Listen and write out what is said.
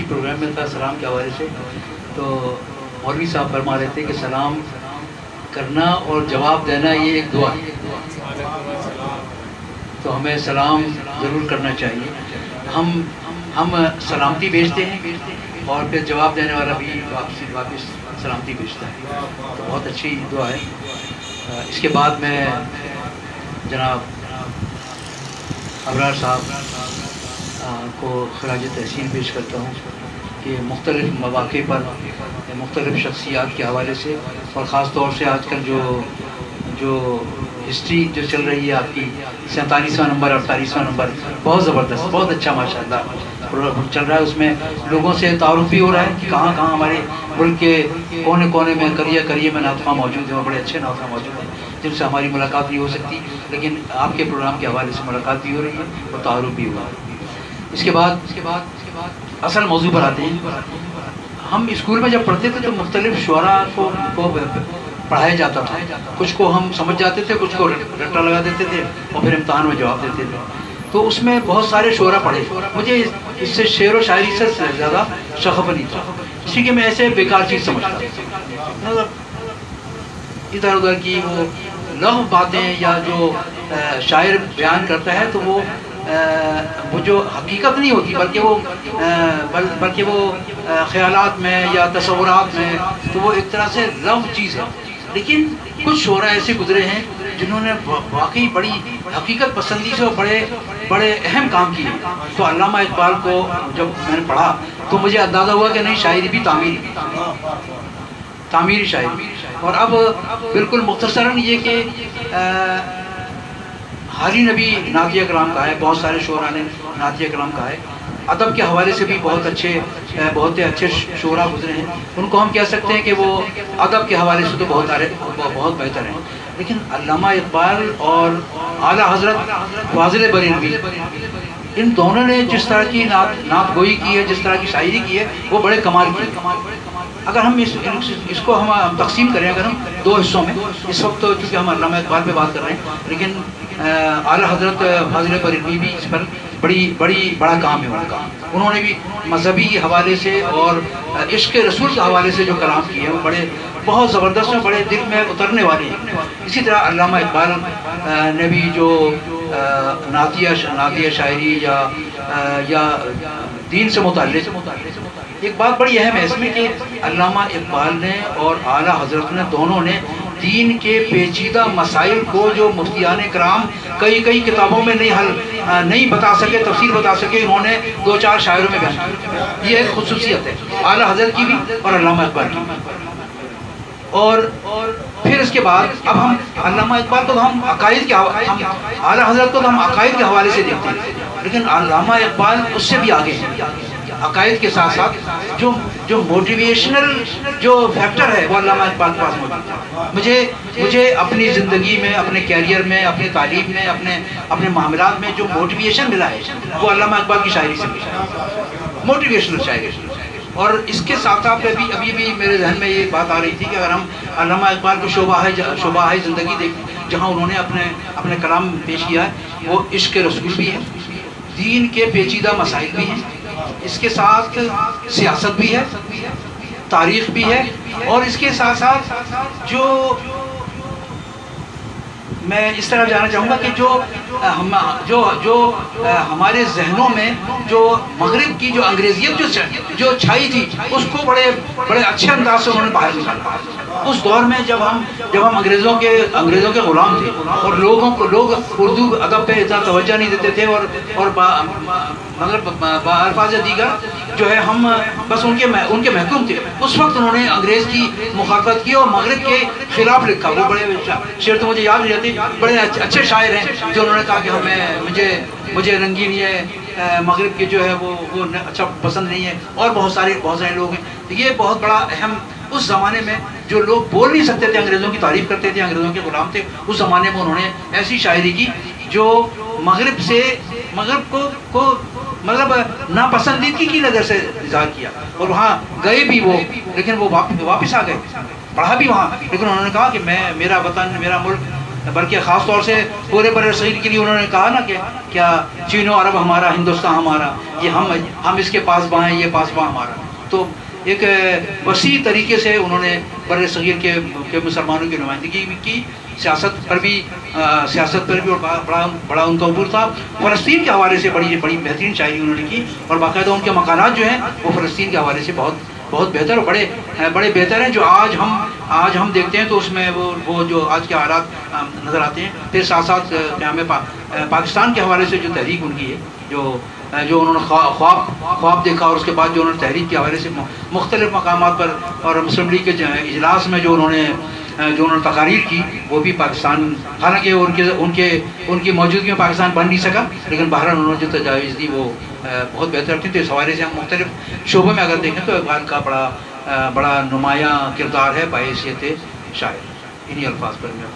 Programme میں تھا سلام کے حوالے سے، تو مولوی صاحب فرما رہے تھے کہ سلام کرنا اور جواب دینا یہ ایک دعا ہے، تو ہمیں سلام ضرور کرنا چاہیے. ہم سلامتی بھیجتے ہیں اور پھر جواب دینے والا بھی واپس سلامتی بھیجتا ہے، تو بہت اچھی دعا ہے. اس کے بعد میں جناب ابرار صاحب کو خراج تحسین پیش کرتا ہوں کہ مختلف مواقع پر مختلف شخصیات کے حوالے سے، اور خاص طور سے آج کل جو ہسٹری جو چل رہی ہے آپ کی 47واں نمبر 48واں نمبر، بہت زبردست، بہت اچھا ماشاءاللہ چل رہا ہے. اس میں لوگوں سے تعارف بھی ہو رہا ہے کہ کہاں کہاں ہمارے ملک کے کونے کونے میں کریے میں نعت خواں موجود ہیں، اور بڑے اچھے نعت خواں موجود ہیں جن سے ہماری ملاقات نہیں ہو سکتی، لیکن آپ کے پروگرام کے حوالے سے ملاقات بھی ہو رہی ہے اور تعارف بھی ہوا. اس کے بعد اصل موضوع پر آتے ہیں. ہم اسکول میں جب پڑھتے تھے تو مختلف شعراء کو پڑھایا جاتا تھا، کچھ کو ہم سمجھ جاتے تھے، کچھ کو رٹا لگا دیتے تھے اور پھر امتحان میں جواب دیتے تھے. تو اس میں بہت سارے شعراء پڑھے، مجھے اس سے شعر و شاعری سے زیادہ شغف نہیں تھا، اسی کہ میں ایسے بیکار چیز سمجھتا تھا، مطلب ادھر ادھر کی وہ لغو باتیں یا جو شاعر بیان کرتا ہے تو وہ جو حقیقت نہیں ہوتی بلکہ وہ خیالات میں یا تصورات میں، تو وہ ایک طرح سے لغو چیز ہے. لیکن کچھ شعراء ایسے گزرے ہیں جنہوں نے واقعی بڑی حقیقت پسندی سے بڑے اہم کام کیے. تو علامہ اقبال کو جب میں نے پڑھا تو مجھے اندازہ ہوا کہ نہیں، شاعری بھی تعمیری شاعری. اور اب بالکل مختصراً یہ کہ حالی نبی نعتیہ کلام کا ہے، بہت سارے شعراء نے نعتیہ کلام کا ہے. ادب کے حوالے سے بھی بہت اچھے شعراء گزرے ہیں، ان کو ہم کہہ سکتے ہیں کہ وہ ادب کے حوالے سے تو بہت بہتر ہیں. لیکن علامہ اقبال اور اعلیٰ حضرت فاضل بریلوی، ان دونوں نے جس طرح کی نعت گوئی کی ہے، جس طرح کی شاعری کی ہے، وہ بڑے کمال کی ہے. اگر ہم اس کو ہم تقسیم کریں، اگر ہم دو حصوں میں، اس وقت تو چونکہ ہم علامہ اقبال پہ بات کر رہے ہیں، لیکن اعلیٰ حضرت فاضل بریلوی بھی اس پر بڑا کام ہے ان کا. انہوں نے بھی مذہبی حوالے سے اور عشق رسول کے حوالے سے جو کلام کیے ہیں وہ بہت زبردست ہیں، بڑے دل میں اترنے والے ہیں. اسی طرح علامہ اقبال نے بھی جو نعتیہ شاعری یا دین سے متعلق، ایک بات بڑی اہم ہے اس میں کہ علامہ اقبال نے اور اعلیٰ حضرت نے دونوں نے دین کے پیچیدہ مسائل کو جو مفتیان کرام کئی کتابوں میں نہیں بتا سکے، تفسیر بتا سکے، انہوں نے 2-4 شاعروں میں بیان کیا. یہ ایک خصوصیت ہے اعلیٰ حضرت کی بھی اور علامہ اقبال کی بھی. اور پھر اس کے بعد اب ہم علامہ اقبال کو تو ہم عقائد کے اعلیٰ حضرت کو تو ہم عقائد کے حوالے سے دیکھتے ہیں، لیکن علامہ اقبال اس سے بھی آگے ہیں. عقائد کے ساتھ ساتھ جو موٹیویشنل جو فیکٹر ہے وہ علامہ اقبال کے پاس موجود ہے. مجھے اپنی زندگی میں، اپنے کیریئر میں، اپنی تعلیم میں، اپنے معاملات میں جو موٹیویشن ملا ہے وہ علامہ اقبال کی شاعری سے ملا ہے، موٹیویشنل شاعری. اور اس کے ساتھ ساتھ ابھی بھی میرے ذہن میں یہ بات آ رہی تھی کہ اگر ہم علامہ اقبال کو شعبہ زندگی دیکھیں جہاں انہوں نے اپنے کلام پیش کیا ہے، وہ عشق رسول بھی ہے، دین کے پیچیدہ مسائل بھی ہیں، اس کے ساتھ سیاست بھی ہے، تاریخ بھی ہے، اور اس کے ساتھ ساتھ میں اس طرح جانا چاہوں گا کہ جو ہمارے ذہنوں میں جو مغرب کی جو انگریزیت جو چھائی تھی، اس کو بڑے اچھے انداز سے انہوں نے باہر نکالا. اس دور میں جب ہم انگریزوں کے غلام تھے اور لوگ اردو ادب پہ اتنا توجہ نہیں دیتے تھے، اور مطلب الفاظ دیگر جو ہے ہم بس ان کے محکوم تھے، اس وقت انہوں نے انگریز کی مخالفت کی اور مغرب کے خلاف لکھا. وہ بڑے شعر تو مجھے یاد نہیں رہتے، بڑے اچھے شاعر ہیں جو انہوں نے کہا کہ مجھے رنگین یہ مغرب کے جو ہے وہ اچھا پسند نہیں ہے، اور بہت سارے لوگ ہیں. یہ بہت بڑا اہم، اس زمانے میں جو لوگ بول نہیں سکتے تھے، انگریزوں کی تعریف کرتے تھے، انگریزوں کے غلام تھے، اس زمانے میں انہوں نے ایسی شاعری کی جو مغرب کو مطلب ناپسندیدگی کی نظر سے اظہار کیا. اور وہاں گئے بھی وہ، لیکن وہ واپس آ گئے، پڑھا بھی وہاں، لیکن انہوں نے کہا کہ میرا وطن، میرا ملک بلکہ خاص طور سے پورے بر صغیر کے لیے انہوں نے کہا نا کہ کیا چین و عرب ہمارا، ہندوستان ہمارا، یہ ہم اس کے پاس باں ہیں، یہ پاس باں ہمارا. تو ایک وسیع طریقے سے انہوں نے بر صغیر کے مسلمانوں کی نمائندگی بھی کی، سیاست پر بھی اور بڑا ان کا عبور تھا. فلسطین کے حوالے سے بڑی بہترین شاعری انہوں نے کی، اور باقاعدہ ان کے مقالات جو ہیں وہ فلسطین کے حوالے سے بہت بہتر اور بڑے بہتر ہیں، جو آج ہم دیکھتے ہیں تو اس میں وہ جو آج کے حالات نظر آتے ہیں. پھر ساتھ ساتھ ہمیں پاکستان کے حوالے سے جو تحریک ان کی ہے، جو انہوں نے خواب دیکھا، اور اس کے بعد جو انہوں نے تحریک کے حوالے سے مختلف مقامات پر اور مسلم لیگ کے اجلاس میں جو انہوں نے تقاریر کی، وہ بھی پاکستان، حالانکہ ان کی موجودگی میں پاکستان بن نہیں سکا، لیکن بہرحال انہوں نے جو تجاویز دی وہ بہت بہتر تھی. تو اس حوالے سے ہم مختلف شعبوں میں اگر دیکھیں تو اقبال کا بڑا نمایاں کردار ہے بحیثیت شاعر. انہی الفاظ پر میں